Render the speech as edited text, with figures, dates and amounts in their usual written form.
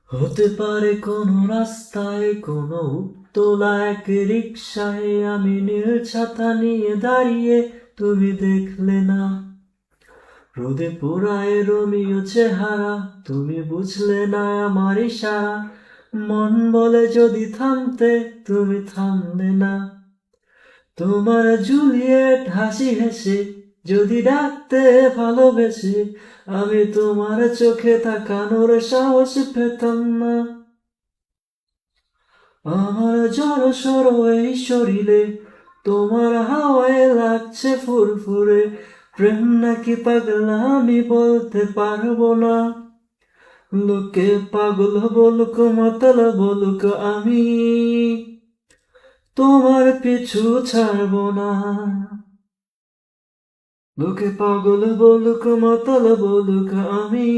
হতে পারে কোনো রাস্তায়, কোনো উত্তোলা এক রিকশায় আমি নীল ছাতা নিয়ে দাঁড়িয়ে, তুমি দেখলে না। রোদে পোড়ায় রোমিও চেহারা, তুমি বুঝলে না আমার ইশারা। মন বলে যদি থামতে, তুমি থামলে না। তোমার জুলিয়েট হাসি হেসে যদি ডাকতে ভালোবেসে, আমি তোমার চোখে তাকানোর সাহস পেতাম না। আমার জড় সড় এই শরীরে তোমার হাওয়ায় লাগছে ফুরফুরে। প্রেম নাকি পাগলা আমি বলতে পারবো না। লোকে পাগল বলুক মাতাল বলুক, আমি তোমার পিছু ছাড়বো না। লোকে পাগল বলুক মাতাল বলুক, আমি